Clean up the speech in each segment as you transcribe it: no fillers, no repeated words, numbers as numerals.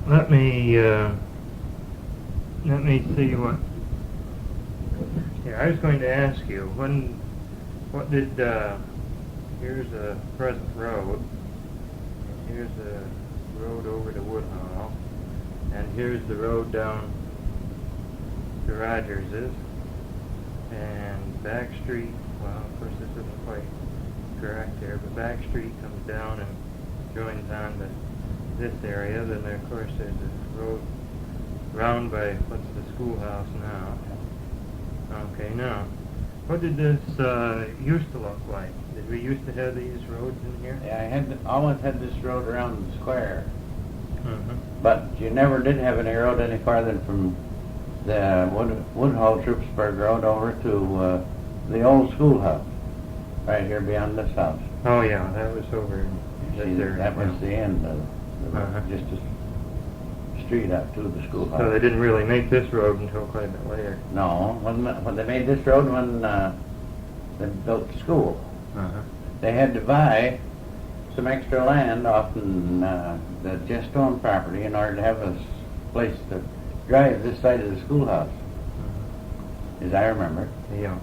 let me see what. Yeah, I was going to ask you what did. Here's the present road. And here's the road over to Woodhall, and here's the road down to Rogers's, and Back Street. Well, of course, this isn't quite correct here, but Back Street comes down and joins on to this area. Then, of course, there's a road round by what's the schoolhouse now. Okay, now, what did this used to look like? Did we used to have these roads in here? Yeah, always had this road around the square. Mm-hmm. But you never did have any road any farther from the Woodhall Troupsburg Road over to the old schoolhouse, right here beyond this house. Oh yeah, that was over in this area. That was the end of just a street up to the schoolhouse. So they didn't really make this road until quite a bit later. No, when they made this road, when they built the school, they had to buy some extra land off the Jestone property in order to have a place to drive this side of the schoolhouse, as I remember. Yeah.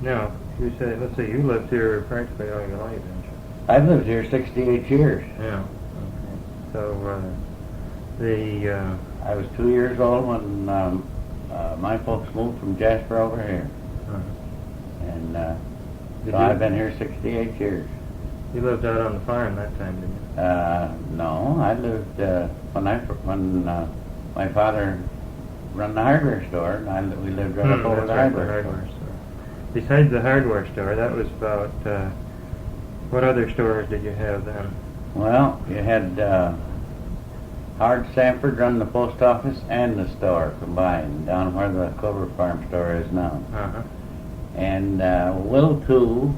Now, you said, let's see, you lived here practically all your life, didn't you? I've lived here 68 years. Yeah. Okay. So, I was 2 years old when my folks moved from Jasper over here. And so I've been here 68 years. You lived out on the farm that time, didn't you? No, I lived when my father run the hardware store, and we lived right up over the hardware store. Besides the hardware store, that was about, what other stores did you have then? Well, you had Howard Sanford run the post office and the store combined, down where the Clover Farm store is now. And Will 2,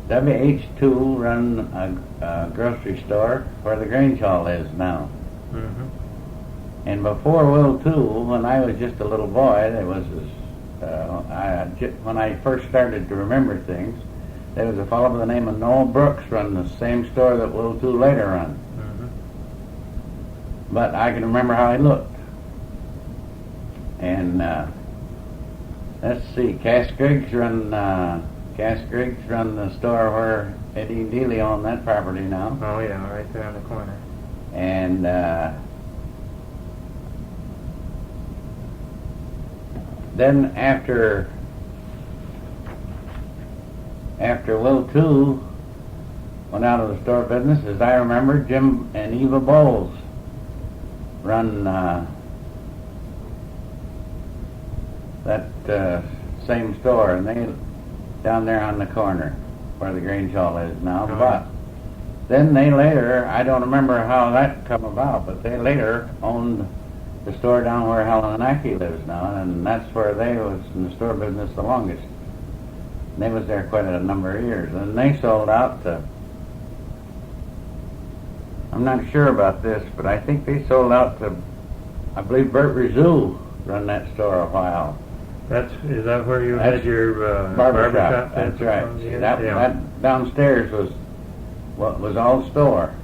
WH2 run a grocery store where the Grange Hall is now. And before Will 2, when I was just a little boy, there was this, when I first started to remember things, there was a fellow by the name of Noel Brooks run the same store that Will 2 later run. But I can remember how he looked. And let's see, Cass Griggs run the store where Eddie and Dealey own that property now. Oh yeah, right there on the corner. And then after Will 2 went out of the store business, as I remember, Jim and Eva Bowles run that same store, and they down there on the corner where the Grange Hall is now. But then they later, I don't remember how that come about, but they later owned the store down where Helen Ackey lives now, and that's where they was in the store business the longest. And they was there quite a number of years, and they sold out to, I'm not sure about this, but I think they sold out to, I believe Bert Rizou run that store a while. Is that where you had your barber shop? That's right. See, that downstairs was what was all store.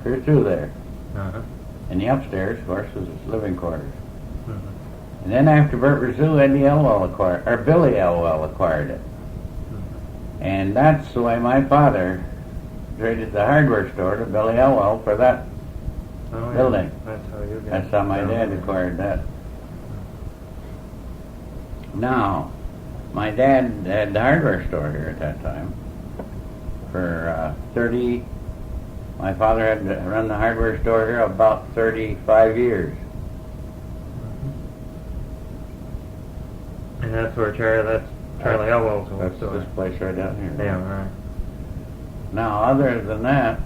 Clear through there. And the upstairs, of course, was his living quarters. And then after Bert Rizou, Billy Elwell acquired it. And that's the way my father traded the hardware store to Billy Elwell for that building. That's how my dad acquired that. Now, my dad had the hardware store here at that time for 30. My father had run the hardware store here about 35 years. And that's where Charlie Elwell's store. That's this place right down here. Yeah, right. Now, other than that,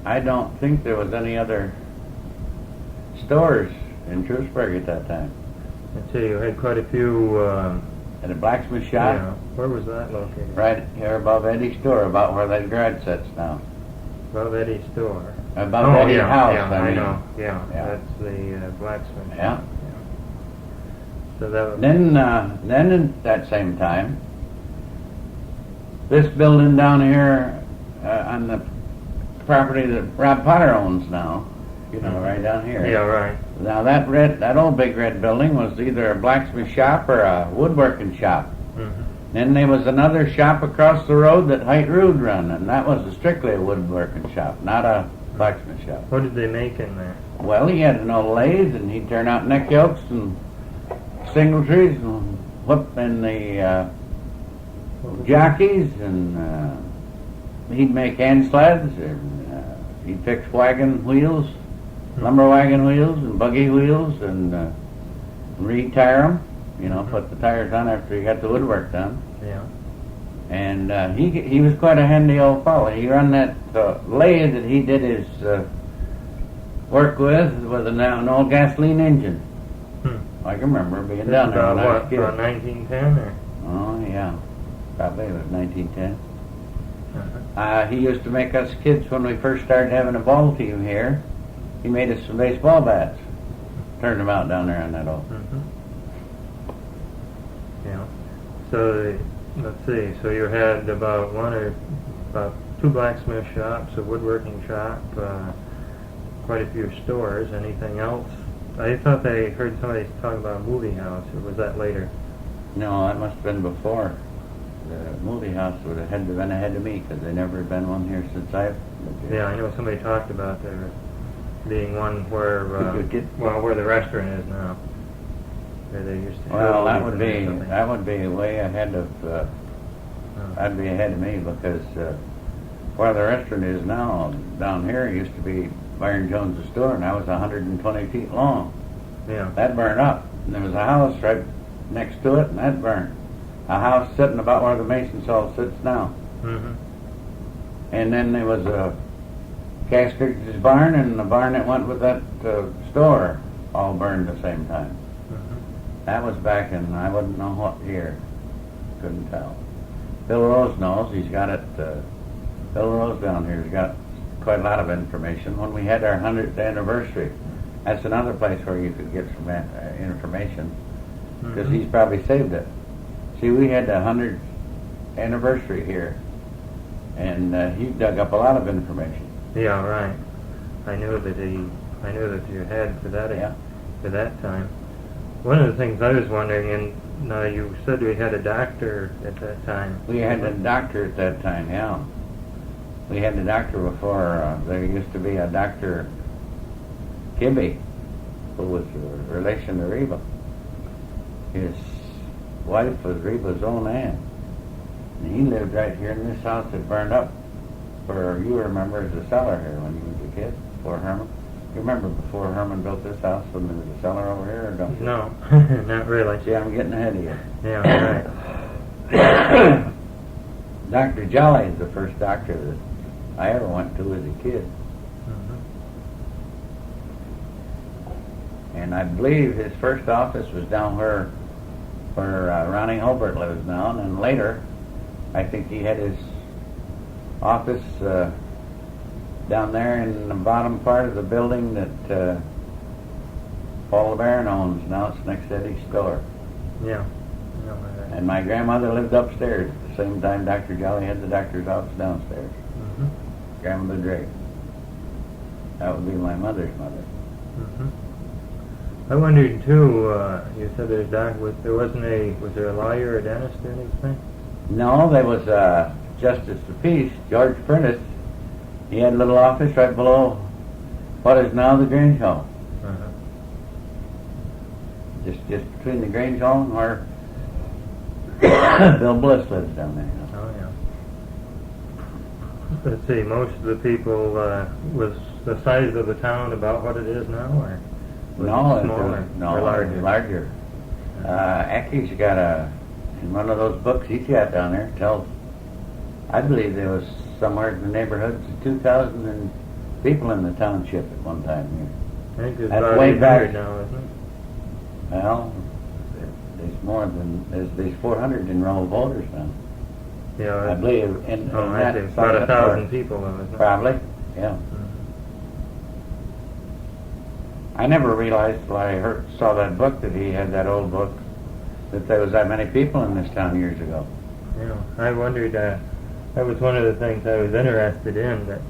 I don't think there was any other stores in Troupsburg at that time. Let's see, you had quite a few... At a blacksmith shop? Yeah. Where was that located? Right here above Eddie's store, about where that garage sits now. Above Eddie's store? Above Eddie's house, I know. Yeah, that's the blacksmith shop. So that was... Then at that same time, this building down here on the property that Rob Potter owns now, you know, right down here. Yeah, right. Now that old big red building was either a blacksmith shop or a woodworking shop. Mm-hmm. Then there was another shop across the road that Height Rude run, and that was strictly a woodworking shop, not a blacksmith shop. What did they make in there? Well, he had an old lathe, and he'd turn out neck yokes and single trees and whip in the jockeys, and he'd make hand sleds, and he'd fix wagon wheels, lumber wagon wheels, and buggy wheels, and retire them. You know, put the tires on after he got the woodwork done. Yeah. And he was quite a handy old fellow. He run that lathe that he did his work with an old gasoline engine. I can remember being This down there about when I was a what, kid. about 1910 or? Oh yeah, probably it was 1910. Uh-huh. He used to make us kids when we first started having a ball team here. He made us some baseball bats. Turned them out down there on that old. Mm-hmm. Yeah. So let's see. So you had about two blacksmith shops, a woodworking shop, quite a few stores. Anything else? I thought they heard somebody talk about a movie house, or was that later? No, that must have been before. The movie house would have had to been ahead of me because there never had been one here since I've lived here. Yeah, I know somebody talked about there being one where where the restaurant is now. Where they used to. Well, that would be way ahead of. That'd be ahead of me because where the restaurant is now down here used to be Byron Jones' store, and that was 120 feet long. Yeah. That burned up, and there was a house right next to it, and that burned. A house sitting about where the Mason's Hall sits now. Mm-hmm. And then there was a Caster's barn, and the barn that went with that store all burned at the same time. Mm-hmm. That was back in, I wouldn't know what year. Couldn't tell. Bill Rose knows. He's got it. Bill Rose down here has got quite a lot of information. When we had our 100th anniversary, that's another place where you could get some information, because Mm-hmm. he's probably saved it. See, we had the 100th anniversary here, and he dug up a lot of information. Yeah, right. I knew that you had for that. Yeah. For that time. One of the things I was wondering, and you said we had a doctor at that time. We had a doctor at that time, yeah. We had the doctor before. There used to be a Dr. Kibbe, who was a relation to Reba. His wife was Reba's own aunt. And he lived right here in this house that burned up, where you remember as a cellar here when you was a kid, before Herman. You remember before Herman built this house when there was a cellar over here, or don't you? No, not really. See, I'm getting ahead of you. Yeah, right. Dr. Jolly is the first doctor that I ever went to as a kid. Mm-hmm. And I believe his first office was down where Ronnie Holbert lives now, and then later, I think he had his office down there in the bottom part of the building that Paul LeBaron owns. Now it's next to Eddie's store. Yeah. No, right. And my grandmother lived upstairs at the same time Dr. Jolly had the doctor's office downstairs. Mm-hmm. Grandmother Drake. That would be my mother's mother. Mm-hmm. I wondered too. You said was there a lawyer or a dentist or anything? No, there was Justice of Peace, George Prentice. He had a little office right below what is now the Grange Hall. Uh-huh. Just between the Grange Hall and where Bill Bliss lives down there. Oh yeah. Let's see. Most of the people was the size of the town about what it is now, or was it smaller or larger? It was larger. Aki's got in one of those books he's got down there, tells, I believe there was somewhere in the neighborhoods of 2,000 people in the township at one time here. I think there's That's about way 800 back. now, isn't it? Well, there's 400 enrolled voters now. Yeah. I believe in I that think side about of 1,000 people, though, isn't it? Probably, yeah. Mhm. I never realized when I saw that book that he had that old book that there was that many people in this town years ago. Yeah, I wondered. That was one of the things I was interested in. That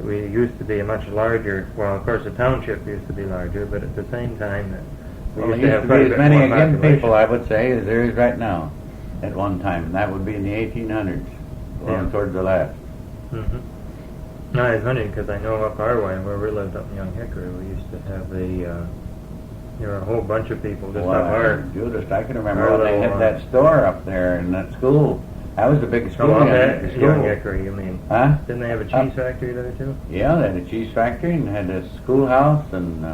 we used to be a much larger, well, of course the township used to be larger, but at the same time that Well, there used to be as many again people, I would say, as there is right now at one time. And that would be in the 1800s, going towards the last. Mm-hmm. No, I was wondering because I know up our way where we lived up in Young Hickory, we used to have a whole bunch of people just up our. Judas, I can remember when they had that store up there in that school. That was the biggest school. Young Hickory, you mean? Huh? Didn't they have a cheese factory there too? Yeah, they had a cheese factory and had a schoolhouse and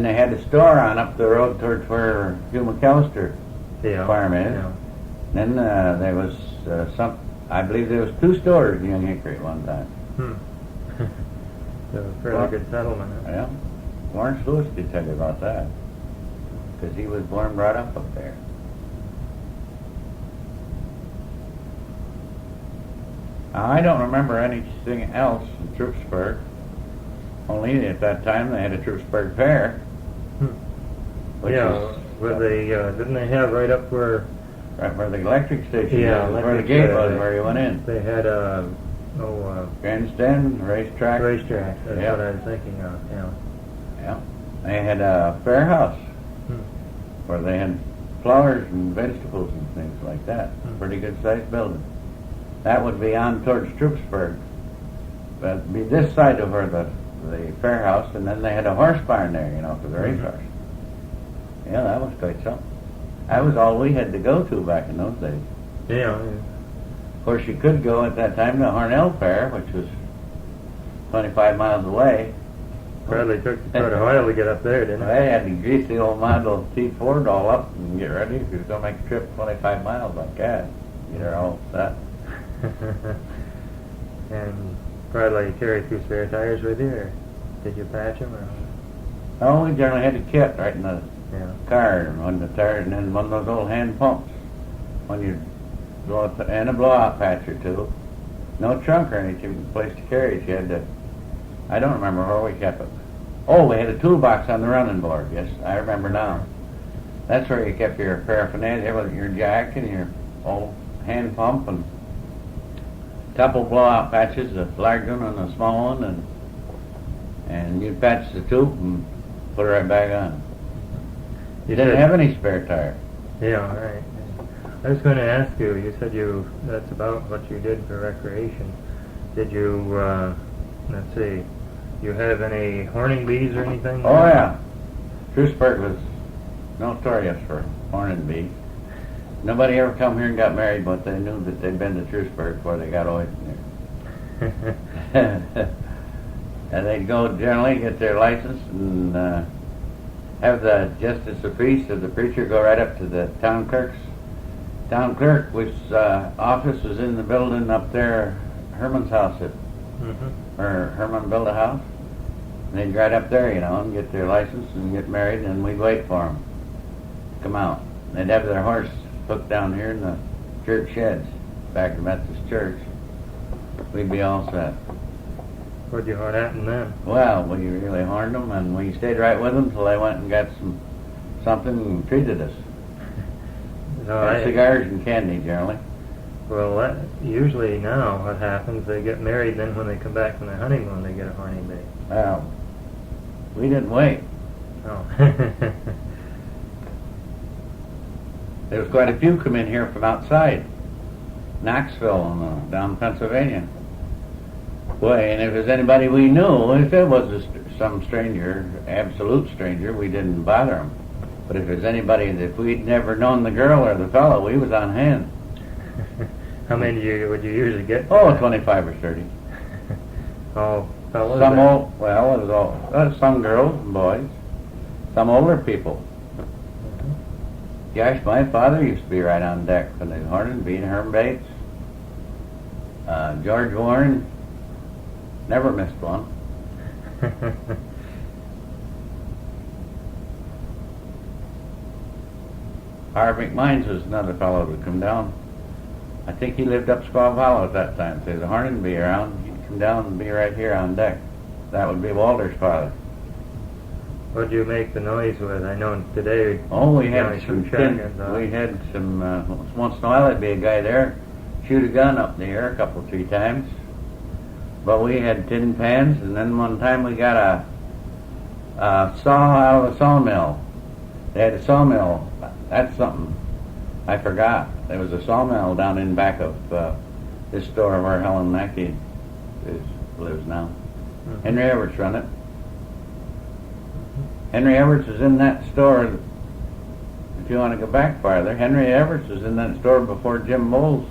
they had a store on up the road towards where Hugh McAllister farm is. Yeah. Then there was I believe there was 2 stores in Young Hickory at one time. So a fairly good settlement. Huh? Yeah. Lawrence Lewis could tell you about that because he was born and brought up there. I don't remember anything else in Troupsburg. Only at that time they had a Troupsburg Fair. Didn't they have right up where? Right where the electric station was, where the gate was, where you went in. They had grandstand, racetrack. Racetrack, that's what I was thinking of, yeah. Yeah. They had a fair house where they had flowers and vegetables and things like that. Pretty good sized building. That would be on towards Troupsburg. That'd be this side of where the fair house, and then they had a horse barn there, for the race horse. Yeah, that was quite something. That was all we had to go to back in those days. Yeah. Of course, you could go at that time to Hornell Fair, which was 25 miles away. Probably took quite a while to get up there, didn't it? They had to grease the old Model T Ford all up and get ready if you was going to make a trip 25 miles like that. Get her all set. And probably carry 2 spare tires with you, or did you patch them? Or? Oh, we generally had a kit right in the car, and on the tire, and then one of those old hand pumps when you blow it, and a blowout patch or 2. No trunk or anything, place to carry it. You had to. I don't remember where we kept it. Oh, we had a toolbox on the running board. Yes, I remember now. That's where you kept your paraphernalia, with your jack and your old hand pump and couple blowout patches, a large one and a small one, and you'd patch the tube and put it right back on. You didn't have any spare tire. Yeah, right. I was going to ask you, you said that's about what you did for recreation. Did you, let's see, you have any horning bees or anything? Oh, yeah. Troupsburg was notorious for horning bees. Nobody ever come here and got married, but they knew that they'd been to Troupsburg before they got away from there. And they'd go generally get their license and have the justice of peace or the preacher go right up to the town clerk's. Town clerk, which office was in the building up there, Herman's house, or Herman built a house. And they'd right up there, and get their license and get married, and we'd wait for them to come out. They'd have their horse hooked down here in the church sheds, back at the Methodist church. We'd be all set. What'd you horn at them then? Well, we really horned them, and we stayed right with them till they went and got something and treated us. Cigars and candy, generally. Well, usually now what happens, they get married, then when they come back from their honeymoon, they get a horning bee. Well, we didn't wait. Oh. There was quite a few come in here from outside. Knoxville and down Pennsylvania. Boy, and if there's anybody we knew, if there was some stranger, absolute stranger, we didn't bother them. But if there's anybody that we'd never known the girl or the fellow, we was on hand. How many would you usually get? Oh, 25 or 30. All fellows? Some it was all, some girls and boys. Some older people. Gosh, my father used to be right on deck when they horning, being Herm Bates. George Warren, never missed one. Harv McMines was another fellow that come down. I think he lived up Squaw Hollow at that time. So there's a horning bee around, he'd come down and be right here on deck. That would be Walter's father. What'd you make the noise with? I know today. Oh, we had some. Once in a while there'd be a guy there, shoot a gun up in the air a couple, 3 times. But we had tin pans, and then one time we got a saw out of a sawmill. They had a sawmill. That's something I forgot. There was a sawmill down in back of this store where Helen Mackey lives now. Mm-hmm. Henry Everts run it. Mm-hmm. Henry Everts was in that store. If you want to go back farther, Henry Everts was in that store before Jim Bowles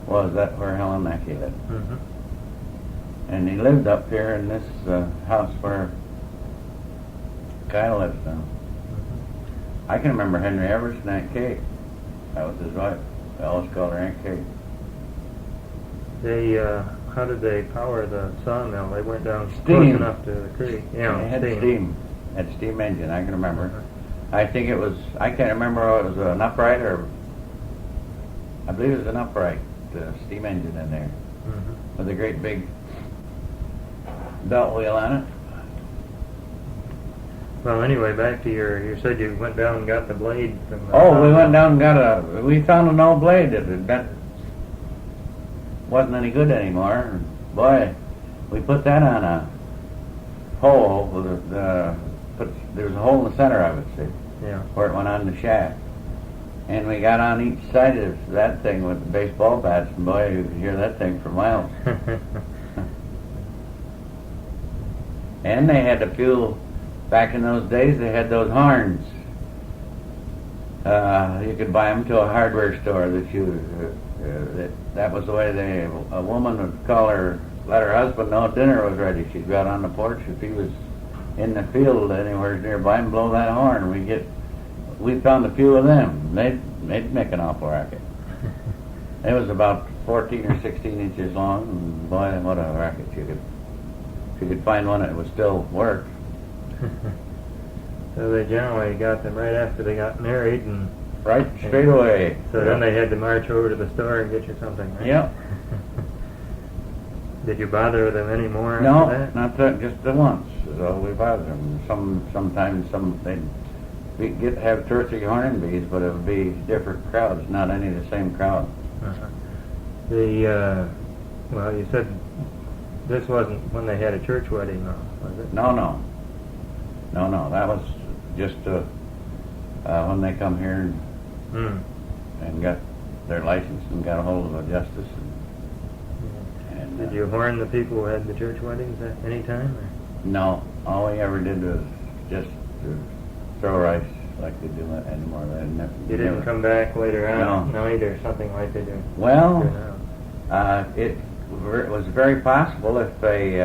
was. That where Helen Mackey lived. Mm-hmm. And he lived up here in this house where Kyle lives now. Mm-hmm. I can remember Henry Everts and Aunt Kate. That was his wife. I always called her Aunt Kate. They, how did they power the sawmill? They went down close enough to the creek. Yeah, they had steam. Had steam engine, I can remember. Uh-huh. I think it was, I can't remember if it was an upright or, I believe it was an upright steam engine in there. Mm-hmm. With a great big belt wheel on it. Well, anyway, back to you said you went down and got the blade from the we went down and we found an old blade that wasn't any good anymore. Boy, we put that on a pole with there was a hole in the center of it, see? Yeah. Where it went on the shaft. And we got on each side of that thing with the baseball bats, and boy, you could hear that thing for miles. And they had a few, back in those days, they had those horns. You could buy them to a hardware store that was the way a woman would let her husband know dinner was ready. She'd go out on the porch if he was in the field anywhere nearby and blow that horn. We found a few of them. They'd make an awful racket. It was about 14 or 16 inches long, and boy, what a racket if you could find one that would still work. So they generally got them right after they got married, and right straight away. So then they had to march over to the store and get you something, right? Yep. Did you bother them anymore no, after that? Not that, just the once. So we bothered them. Sometimes they'd have 2 or 3 horn bees, but it would be different crowds, not any of the same crowd. Uh-huh. Well, you said this wasn't when they had a church wedding, though, was it? No. That was just when they come here and got their license and got a hold of a justice. And did you horn the people who had the church weddings at any time? Or? No. All we ever did was just throw rice like they do anymore. You didn't come back later on? No, either, something like they do. Well, it was very possible if they...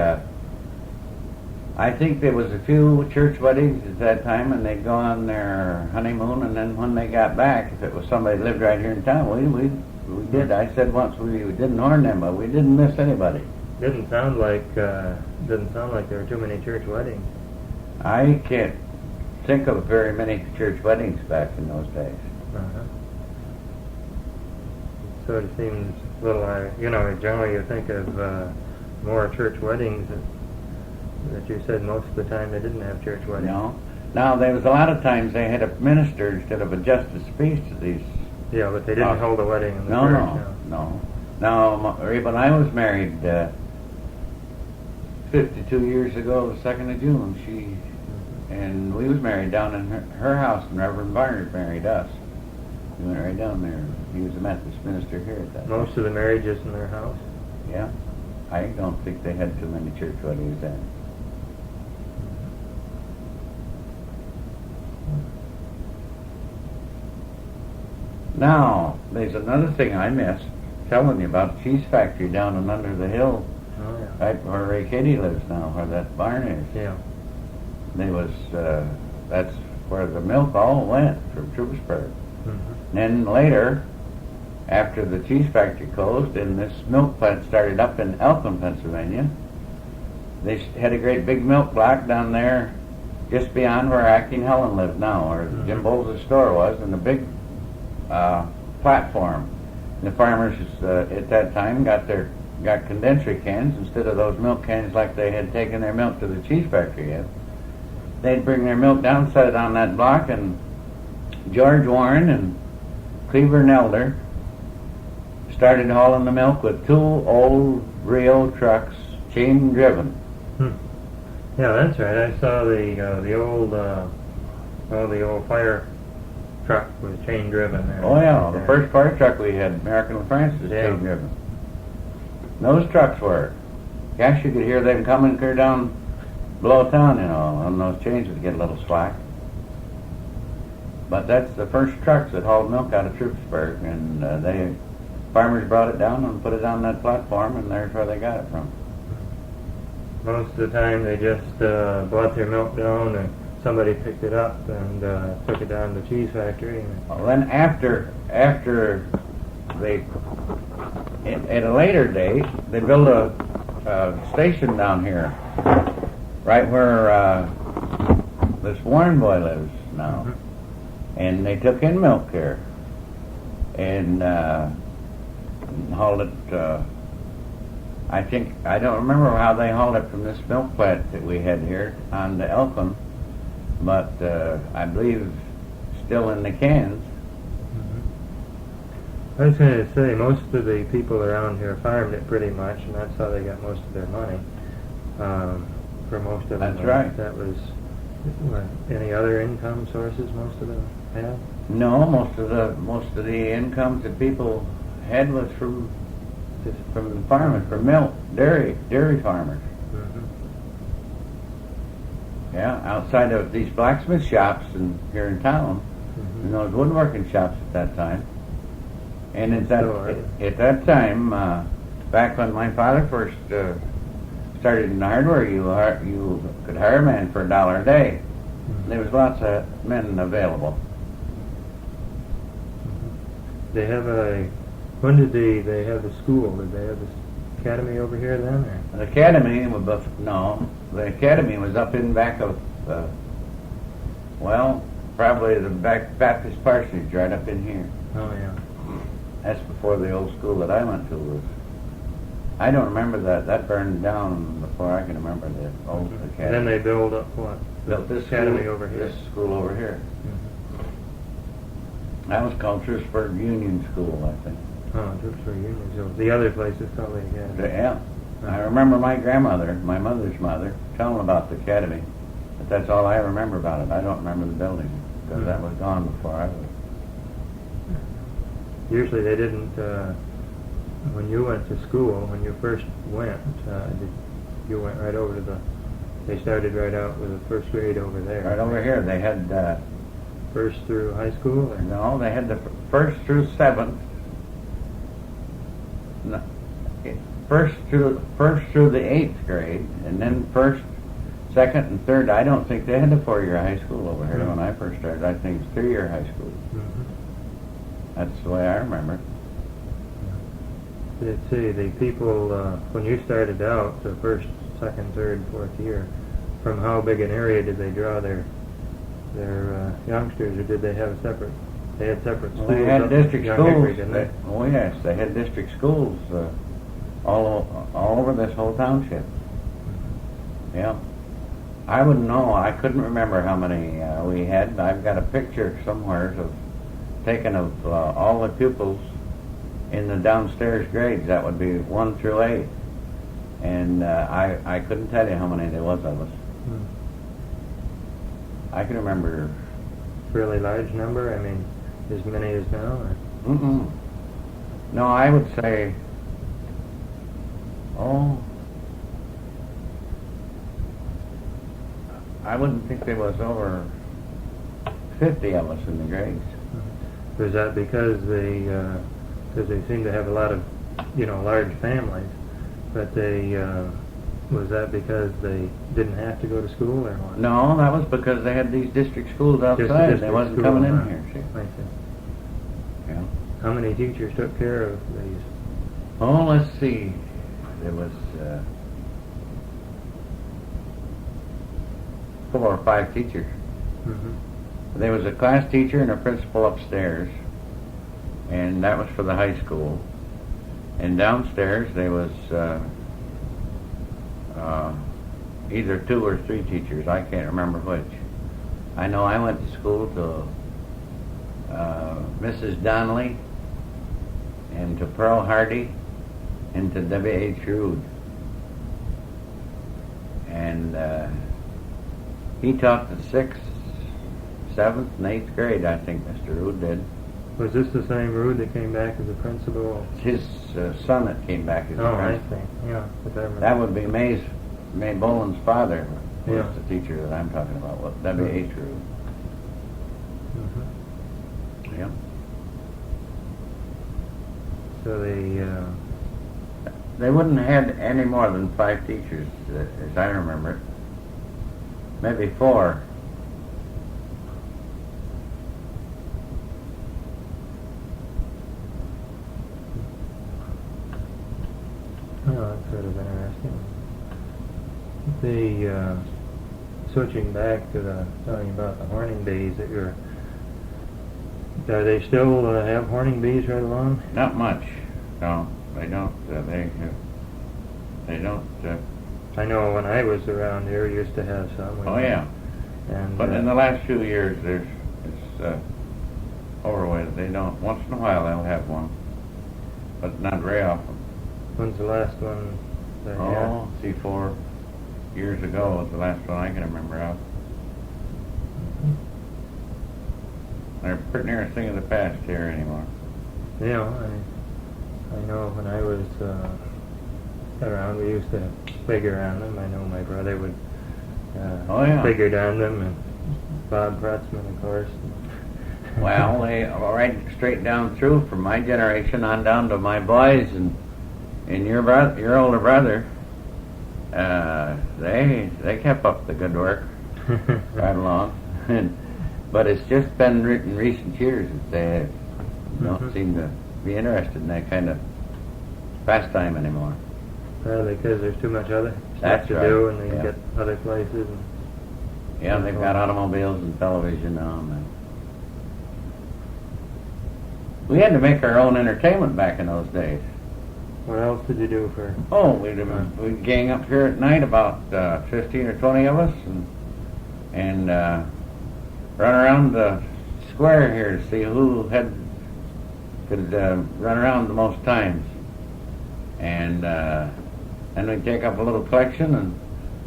I think there was a few church weddings at that time, and they'd go on their honeymoon, and then when they got back, if it was somebody that lived right here in town, we did. I said once we didn't horn them, but we didn't miss anybody. Didn't sound like there were too many church weddings. I can't think of very many church weddings back in those days. Uh-huh. So it seems a little, generally you think of more church weddings that you said most of the time they didn't have church weddings. No. Now, there was a lot of times they had a minister instead of a justice peace to these. Yeah, but they didn't hold a wedding in the church. No. Now, when I was married 52 years ago, the 2nd of June, and we was married down in her house, and Reverend Barnard married us. We went right down there. He was a Methodist minister here at that time. Most of the marriages in their house? Yeah. I don't think they had too many church weddings then. Now, there's another thing I missed telling you about the cheese factory down and under the hill, right where Ray Katie lives now, where that barn is. Yeah. That's where the milk all went from Troupsburg. Mm-hmm. Then later, after the cheese factory closed and this milk plant started up in Elkland, Pennsylvania, they had a great big milk block down there just beyond where Acting Helen lived now, where Jim Bowles' store was, and a big platform. And the farmers at that time got condenser cans instead of those milk cans like they had taken their milk to the cheese factory in. They'd bring their milk down, set it on that block, and George Warren and Cleaver Nelder started hauling the milk with 2 old Rio trucks chain driven. Hmm. Yeah, that's right. I saw the old fire truck was chain driven there. Oh yeah, the first fire truck we had, American France, was chain driven. Those trucks were. Gosh, you could hear them coming clear down below town, you know, and those chains would get a little slack. But that's the first trucks that hauled milk out of Troupsburg, and farmers brought it down and put it on that platform, and there's where they got it from. Most of the time they just brought their milk down and somebody picked it up and took it down to the cheese factory. Well, then after they, at a later date, they built a station down here, right where this Warren boy lives now. Mm-hmm. And they took in milk here and hauled it. I don't remember how they hauled it from this milk plant that we had here on to Elkland, but I believe still in the cans. Mm-hmm. I was going to say most of the people around here farmed it pretty much, and that's how they got most of their money. For most of them, that's right. That was any other income sources most of them had? No, most of the incomes that people had was from the farmers, from milk, dairy farmers. Mm-hmm. Yeah, outside of these blacksmith shops here in town, mm-hmm. and those woodworking shops at that time. And at that time, back when my father first started in the hardware, you could hire a man for $1 a day. Mm-hmm. There was lots of men available. They have when did they have the school? Did they have the academy over here then? Or? The academy was, no, the academy was up in back of, probably the back Baptist parsonage right up in here. Oh yeah. That's before the old school that I went to was. I don't remember that. That burned down before I can remember the old academy. And then they built up what? Built this academy school, over here. This school over here. Mm-hmm. That was called Troupsburg Union School, I think. Oh, Troupsburg Union School. The other place is called the academy. Yeah. I remember my grandmother, my mother's mother, telling about the academy. But that's all I remember about it. I don't remember the building because that was gone before I was. Usually they didn't. When you went to school, when you first went, you went right over to they started right out with the first grade over there. Right over here. They had... first through high school? Or? No, they had the first through 7th. No, first through the 8th grade, and then 1st, 2nd, and 3rd. I don't think they had a 4-year high school over here when I first started. I think it's 3-year high school. Mm-hmm. That's the way I remember. Let's see, the people, when you started out, the 1st, 2nd, 3rd, 4th year, from how big an area did they draw their youngsters, or did they have separate? They had separate schools. They had district schools. Hickory, didn't they? Oh yes, they had district schools all over this whole township. Mm-hmm. Yeah, I wouldn't know. I couldn't remember how many we had. I've got a picture somewhere taken of all the pupils in the downstairs grades. That would be 1 through 8, and I couldn't tell you how many there was of us. Hmm. I can remember. Fairly large number? I mean, as many as now? Or? Mm-mm. No, I would say, I wouldn't think there was over 50 of us in the grades. Was that because they seem to have a lot of, large families, but was that because they didn't have to go to school or what? No, that was because they had these district schools outside. They wasn't coming in here. See? I see. Yeah. How many teachers took care of these? Oh, let's see. There was 4 or 5 teachers. Mm-hmm. There was a class teacher and a principal upstairs, and that was for the high school. And downstairs there was either 2 or 3 teachers. I can't remember which. I know I went to school to Mrs. Donnelly and to Pearl Hardy and to W.H. Rood. And he taught the 6th, 7th, and 8th grade, I think Mr. Rood did. Was this the same Rood that came back as a principal? His son that came back as a Oh, I principal. see. Yeah, but I remember. That would be May Boland's father was Yeah. the teacher that I'm talking about, W.H. Rood. Mhm. Yeah. So They wouldn't have had any more than 5 teachers, as I remember it. Maybe 4. oh, that's sort of interesting. Switching back to talking about the horning bees that you're, do they still have horning bees right along? Not much. No, they don't. They don't. I know when I was around here, we used to have some. Oh yeah. And, But in the last few years, it's over with. They don't. Once in a while, they'll have one, but not very often. When's the last one they had? Oh, see, 4 years ago was the last one I can remember of. They're pretty near a thing of the past here anymore. Yeah, I know when I was around, we used to figure on them. I know my brother would figured on them, and Bob Pretzman, of course. Well, they right straight down through from my generation on down to my boys and your older brother. They kept up the good work right along. But it's just been in recent years that they don't seem to be interested in that kind of pastime anymore. Probably because there's too much other stuff That's to right. do, and they can Yeah. get other places. And Yeah, they've got automobiles and television now. And we had to make our own entertainment back in those days. what else did you do for? Oh, we'd gang up here at night, about 15 or 20 of us, and run around the square here to see who could run around the most times. And then we'd take up a little collection, and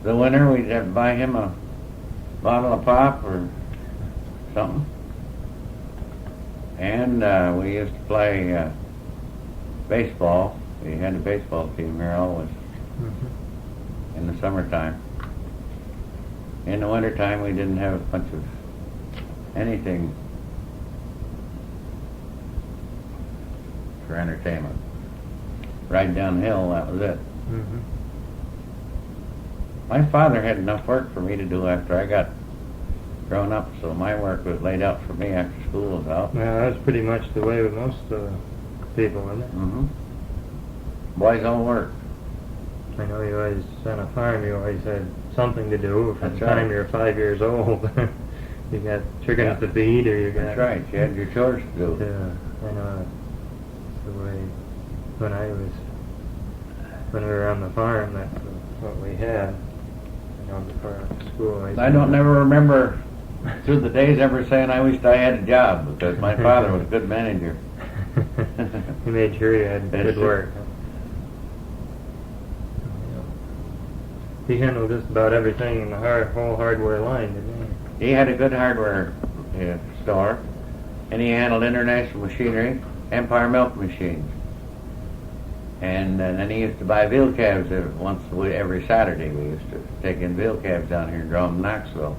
the winner, we'd have to buy him a bottle of pop or something. And we used to play baseball. We had a baseball team here always in the summertime. In the wintertime, we didn't have a bunch of anything for entertainment. Ride downhill, that was it. Mm-hmm. My father had enough work for me to do after I got grown up, so my work was laid out for me after school was out. Well, that was pretty much the way with most people, wasn't it? Mm-hmm. Boys all work. I know you always, on a farm, you always had something to do from That's the time right. you're 5 years old. You got chickens to feed, or you got... That's right, you had your chores to do. I know the way when we were on the farm, that's what we had. You know, before school. I don't never remember through the days ever saying I wished I had a job, because my father was a good manager. He made sure you had good work. He handled just about everything in the whole hardware line, didn't He had a good hardware store, and he handled international machinery, Empire milk machines. And then he used to buy veal calves every Saturday. We used to take in veal calves down here and draw them in Knoxville.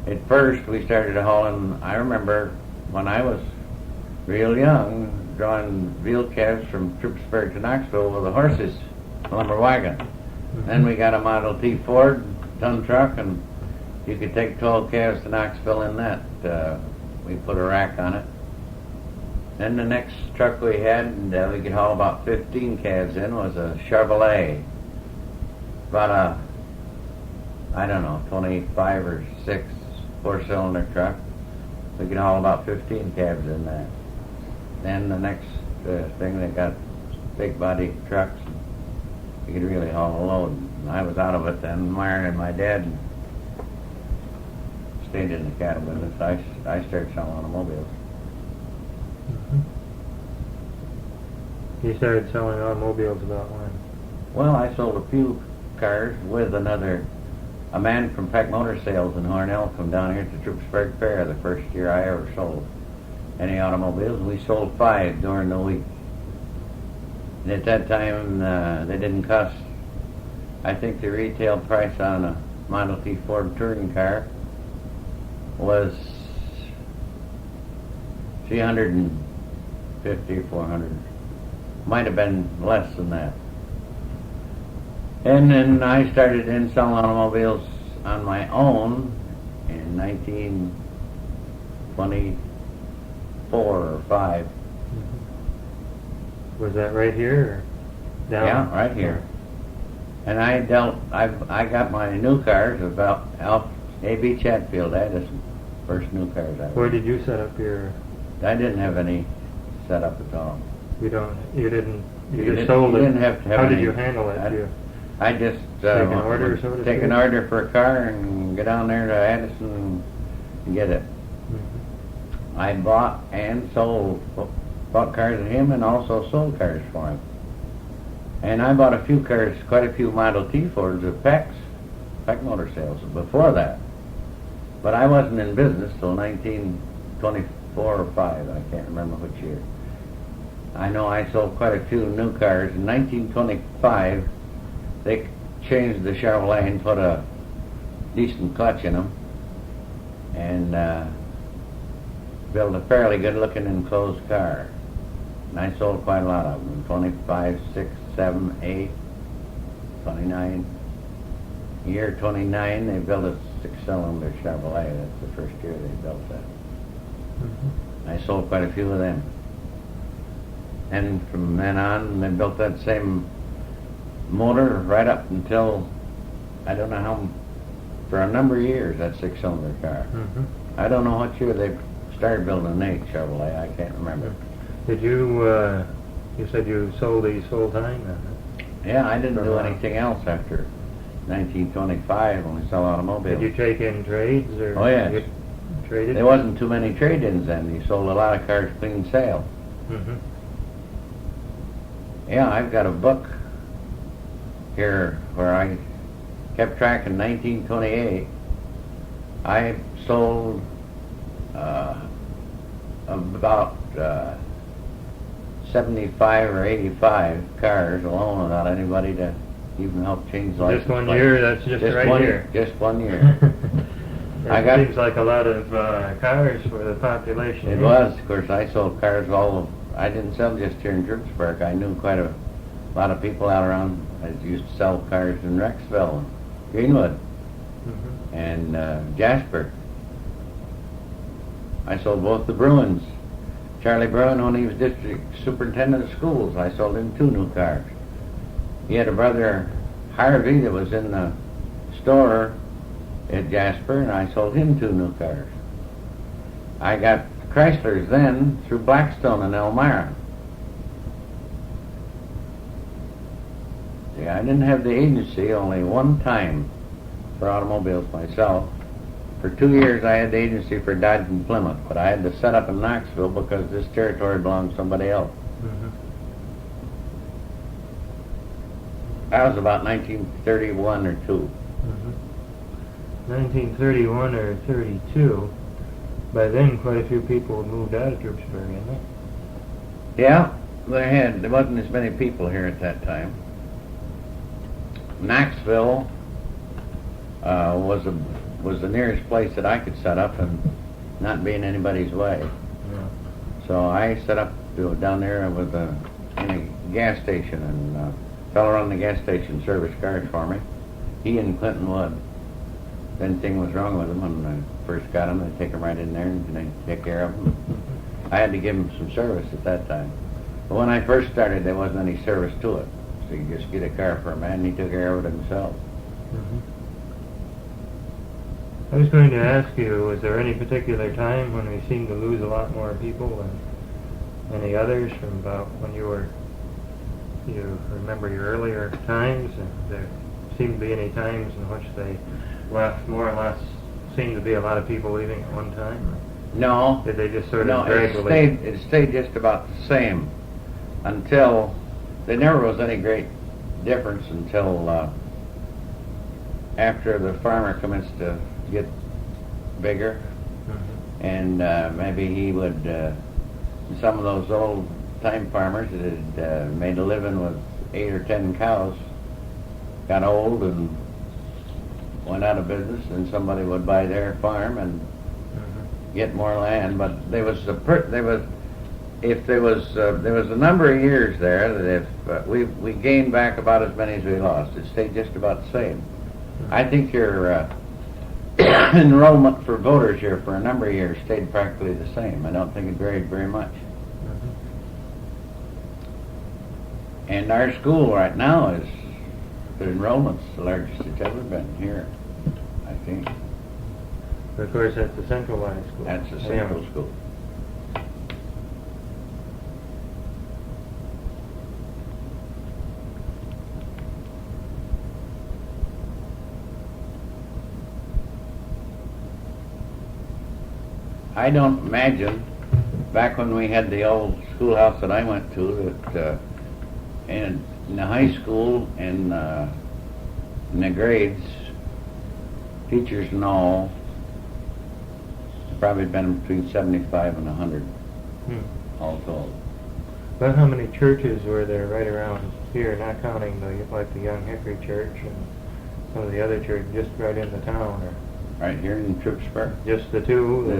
At first, we started hauling, I remember when I was real young, drawing veal calves from Troupsburg to Knoxville with the horses, lumber wagon. Then we got a Model T Ford ton truck, and you could take 12 calves to Knoxville in that. We put a rack on it. Then the next truck we had, and we could haul about 15 calves in, was a Chevrolet. About I don't know, 25 or 6 4-cylinder truck. We could haul about 15 calves in that. Then the next thing, they got big body trucks. You could really haul a load. And I was out of it then. Myron and my dad stayed in the cattle business. I started selling automobiles. he? You started selling automobiles about when? Well, I sold a few cars with a man from Peck Motor Sales in Hornell come down here to Troupsburg Fair the first year I ever sold any automobiles. We sold 5 during the week. And at that time, they didn't cost, I think the retail price on a Model T Ford touring car was $350, $400. Might have been less than that. And then I started in selling automobiles on my own in 1924 or 5. Was that right here or down? Yeah, right here. And I got my new cars about A.B. Chatfield, Addison, first new cars I Where did you set up your... I didn't have any set up at all. You just sold it? You didn't have to have How any. did you handle it? I just take an order, so to take speak? an order for a car and go down there to Addison and get it. Mm-hmm. I bought and sold, bought cars of him and also sold cars for him. And I bought a few cars, quite a few Model T Fords at Peck Motor Sales before that. But I wasn't in business till 1924 or 5, I can't remember which year. I know I sold quite a few new cars. In 1925, they changed the Chevrolet and put a decent clutch in them and built a fairly good-looking enclosed car. And I sold quite a lot of them, 25, 6, 7, 8, 29. Year 29, they built a 6-cylinder Chevrolet. That's the first year they built that. Mm-hmm. I sold quite a few of them. And from then on, they built that same motor right up until, I don't know how, for a number of years, that 6-cylinder car. Mm-hmm. I don't know what year they started building an 8 Chevrolet, I can't remember. Did you, you said you sold these full time then? Yeah, I didn't do anything else after 1925 when we sold automobiles. Did you take in trades or? Oh, yes. You traded? There wasn't too many trade-ins then. You sold a lot of cars clean sale. Mm-hmm. Yeah, I've got a book here where I kept track in 1928. I sold about 75 or 85 cars alone without anybody to even help change the license Just one plate. year? That's just right one, here? Just 1 year. It seems like a lot of cars for the population. It was. Of course, I sold cars I didn't sell just here in Troupsburg. I knew quite a lot of people out around. I used to sell cars in Rexville, Greenwood, Mm-hmm. and Jasper. I sold both the Bruins. Charlie Bruin, when he was district superintendent of schools, I sold him 2 new cars. He had a brother, Harvey, that was in the store at Jasper, and I sold him 2 new cars. I got Chryslers then through Blackstone and Elmira. See, I didn't have the agency only one time for automobiles myself. For 2 years I had the agency for Dodge and Plymouth, but I had to set up in Knoxville because this territory belonged to somebody else. Mm-hmm. That was about 1931 or 2. Mm-hmm. 1931 or 32. By then, quite a few people had moved out of Troupsburg, hadn't they? Yeah, there wasn't as many people here at that time. Knoxville was the nearest place that I could set up and not be in anybody's way. Yeah. So I set up down there with in a gas station, and a fellow on the gas station service cars for me. He and Clinton Wood. Anything was wrong with them when I first got them, I'd take them right in there and they'd take care of them. I had to give them some service at that time. But when I first started, there wasn't any service to it. So you just get a car for a man and he took care of it himself. Mm-hmm. I was going to ask you, was there any particular time when we seemed to lose a lot more people than any others from about when you remember your earlier times? And there seemed to be any times in which they left more or less, seemed to be a lot of people leaving at one time? No. Did they just sort of No, gradually? it stayed just about the same until, there never was any great difference until after the farmer commenced to get bigger, and maybe he would, some of those old time farmers that had made a living with 8 or 10 cows got old and went out of business, and somebody would buy their farm and get more land. But there was a number of years there that if we gained back about as many as we lost, it stayed just about the same. I think your enrollment for voters here for a number of years stayed practically the same. I don't think it varied very much. And our school right now is, the enrollment's the largest it's ever been here, I think. Of course, that's the centralized school. That's a central school. I don't imagine, back when we had the old schoolhouse that I went to, that in the high school and in the grades, teachers and all, probably been between 75 and 100, all told. But how many churches were there right around here, not counting the Young Hickory Church and some of the other churches just right in the town? Or right here in Troupsburg? Just the two? The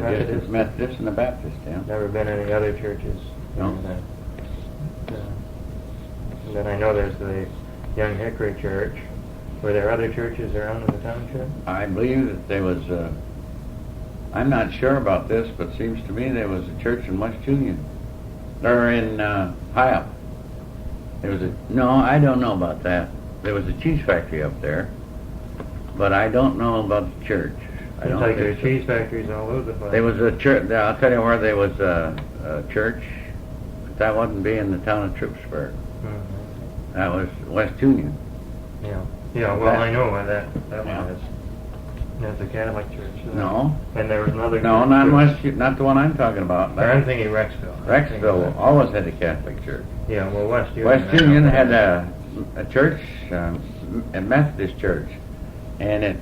Methodist and the Baptist, yeah. Never been any other churches? No. And then I know there's the Young Hickory Church. Were there other churches around in the township? I believe that there was I'm not sure about this, but it seems to me there was a church in West Union. Or in High. There was no, I don't know about that. There was a cheese factory up there, but I don't know about the church. Seems like there are cheese factories all over the place. There was a church, I'll tell you where there was a church, but that wasn't being the town of Troupsburg. That was West Union. Yeah, well, I know why that one is. That's a Catholic church. No. And there was another. No, not the one I'm talking about. I'm thinking Rexville. Rexville always had a Catholic church. Yeah, well, West Union. West Union had a church, a Methodist church, and it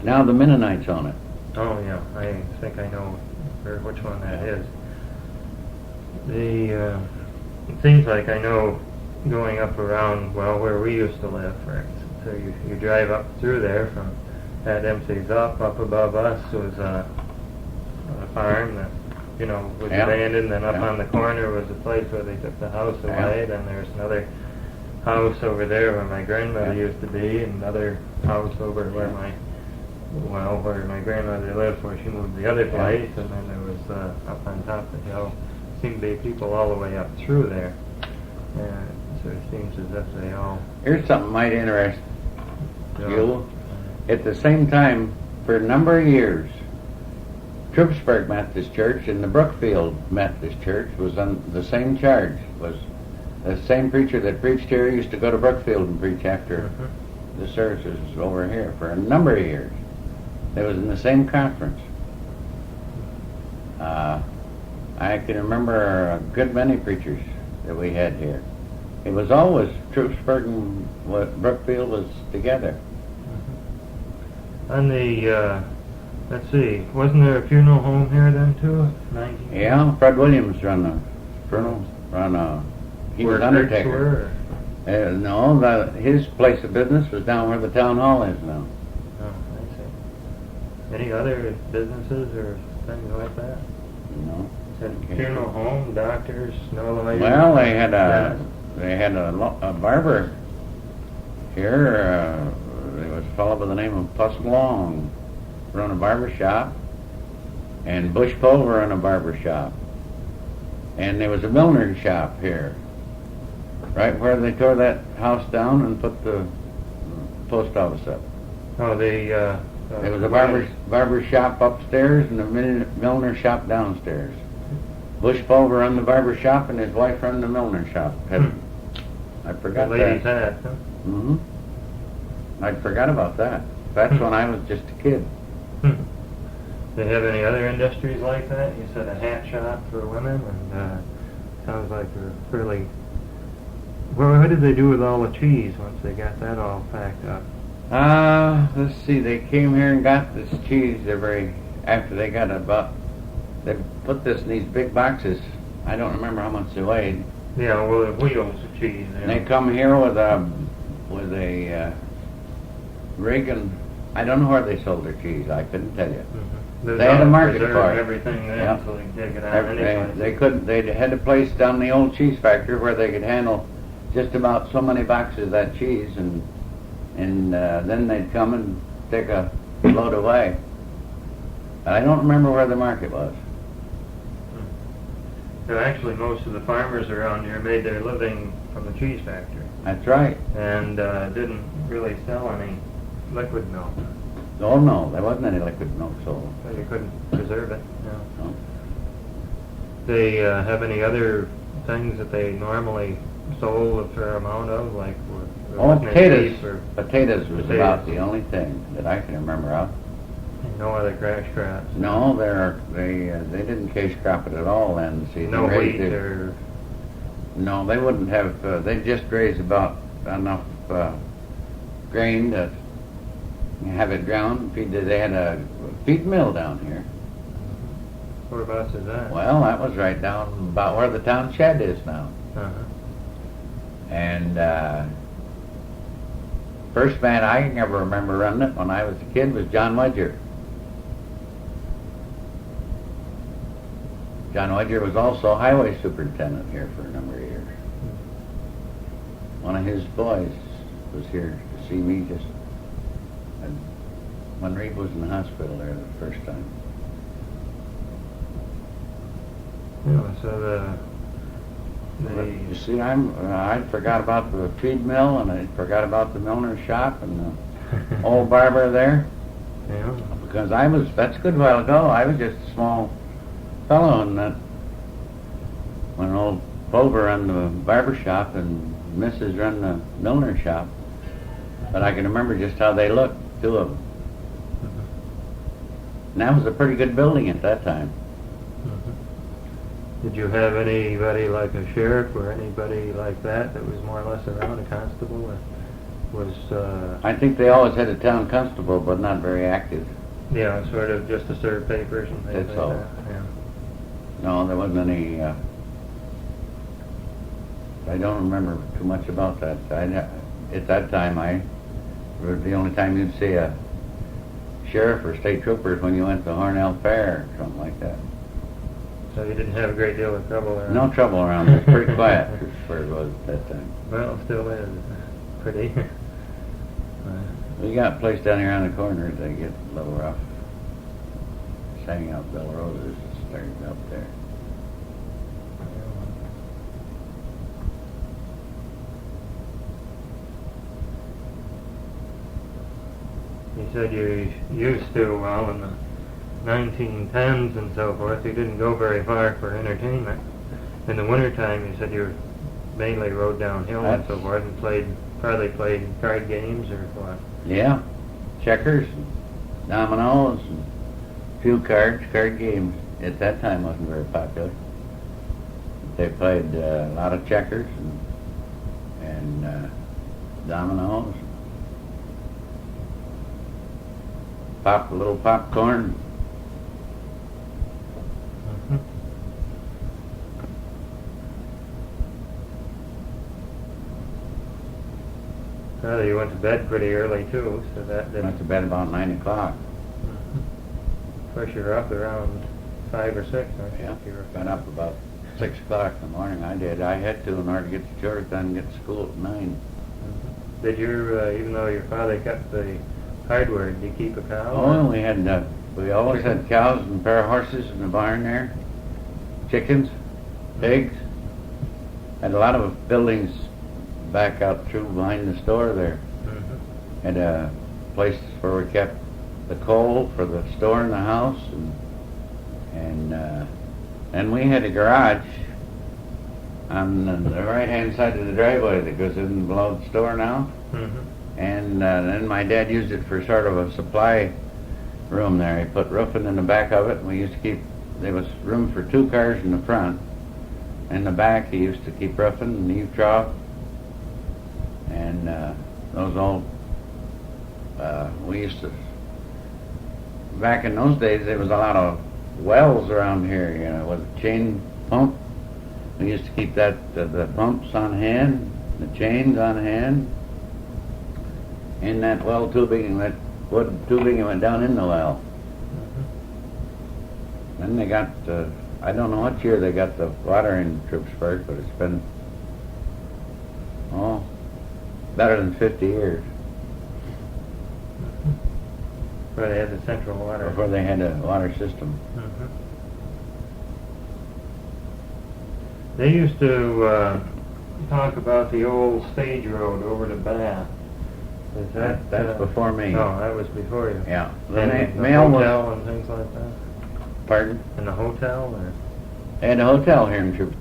now the Mennonites own it. Oh yeah, I think I know which one that is. It seems like I know going up around where we used to live, for instance. So you drive up through there from that empties up above us was a farm that was abandoned, and up on the corner was a place where they took the house away. Then there's another house over there where my grandmother used to be, and another house over where my grandmother lived before she moved to the other place, and then there was up on top of the hill seemed to be people all the way up through there, and so it seems as if they all. Here's something might interest you. At the same time, for a number of years, Troupsburg Methodist Church and the Brookfield Methodist Church was on the same charge. Was the same preacher that preached here used to go to Brookfield and preach after the services over here for a number of years. They was in the same conference. I can remember a good many preachers that we had here. It was always Troupsburg and Brookfield was together. On the, let's see, wasn't there a funeral home here then too? Yeah, Fred Williams run a funeral. He was undertaker. No, his place of business was down where the town hall is now. Oh, I see. Any other businesses or things like that? No. Funeral home, doctors, no lighting? Well, they had a barber here. There was a fellow by the name of Puss Long run a barber shop, and Bush Pulver run a barber shop, and there was a millinery shop here, right where they tore that house down and put the post office up. Oh, there was a barber shop upstairs and a milliner shop downstairs. Bush Pulver run the barber shop, and his wife run the milliner shop. I forgot the ladies had, huh? Mm-hmm. I forgot about that. That's when I was just a kid. Do they have any other industries like that? You said a hat shop for women, and sounds like they're fairly. Well, what did they do with all the cheese once they got that all packed up? Let's see, they came here and got this cheese after they got they put this in these big boxes. I don't remember how much they weighed. Yeah, well, the wheels of cheese. And they come here with a rig, and I don't know where they sold their cheese. I couldn't tell you. Mm-hmm. They had a market preserve for it. Everything there, Yep. so they can take it out anyway. They couldn't. They had a place down the old cheese factory where they could handle just about so many boxes of that cheese, and then they'd come and take a load away. I don't remember where the market was. So actually, most of the farmers around here made their living from the cheese factory, That's right. and didn't really sell any liquid milk, Oh no, there wasn't any liquid milk sold. so you couldn't preserve it. No. No. They have any other things that they normally sold a fair amount of, like Potatoes. beef or Potatoes was Potatoes. about the only thing that I can remember of. no other crash crops? No, they didn't case crop it at all then. See, No they raised wheat it- or... No, they wouldn't have. They just raised about enough grain to have it ground. They had a feed mill down here. Whereabouts is that? Well, that was right down about where the town shed is now. Uh-huh. And first man I can ever remember running it when I was a kid was John Wedger. John Wedger was also highway superintendent here for a number of years. One of his boys was here to see me just when Reed was in the hospital there the first time. Yeah, so You see, I forgot about the feed mill, and I forgot about the milliner's shop and the old barber there, yeah. because that's a good while ago, I was just a small fellow, and when old Pulver run the barber shop and Mrs. run the milliner's shop, but I can remember just how they looked, two of them. And that was a pretty good building at that time. Did you have anybody like a sheriff or anybody like that was more or less around, a constable? Or was I think they always had a town constable, but not very active. yeah, sort of just to serve papers and things That's like all. that? Yeah. No, there wasn't any. I don't remember too much about that. At that time, the only time you'd see a sheriff or state troopers when you went to Hornell Fair or something like that. So you didn't have a great deal of trouble around? No trouble around. It was pretty quiet where it was at that time. Well, it still is pretty. We got a place down here on the corner that get a little rough. Hanging out Bell Roses started up there. You said you used to, well, in the 1910s and so forth, you didn't go very far for entertainment. In the wintertime, you said you mainly rode downhill and so forth and probably played card games or what? Yeah, checkers, and dominoes, and a few card games. At that time wasn't very popular. They played a lot of checkers and dominoes. A little popcorn. Mm-hmm. Well, you went to bed pretty early too, so that didn't... Went to bed about 9 o'clock. Of course, you're up around 5 or 6, aren't you? Yeah, You were- got up about 6 o'clock in the morning. I did. I had to in order to get to church and get to school at 9. Did even though your father kept the hardware, did you keep a cow? Oh, we always had cows and a pair of horses in the barn there. Chickens, pigs. Had a lot of buildings back out through behind the store there. Mm-hmm. Had a place where we kept the coal for the store in the house, and we had a garage on the right-hand side of the driveway that goes in below the store now. Mm-hmm. And then my dad used it for sort of a supply room there. He put roofing in the back of it, and we used to keep, there was room for 2 cars in the front. In the back, he used to keep roofing and eave trough, and those old We used to, back in those days, there was a lot of wells around here, you know, with a chain pump. We used to keep the pumps on hand, the chains on hand, in that well tubing, and that wood tubing, and went down in the well. Then they got, I don't know what year they got the water in Troupsburg, but it's been, better than 50 years. Where they had the central water. Before they had a water system. They used to talk about the old stage road over to Bath. Is That's before me. No, that was before you. Yeah. And the mail hotel and things like that. Pardon? And the hotel, or? They had a hotel here in Troupsburg.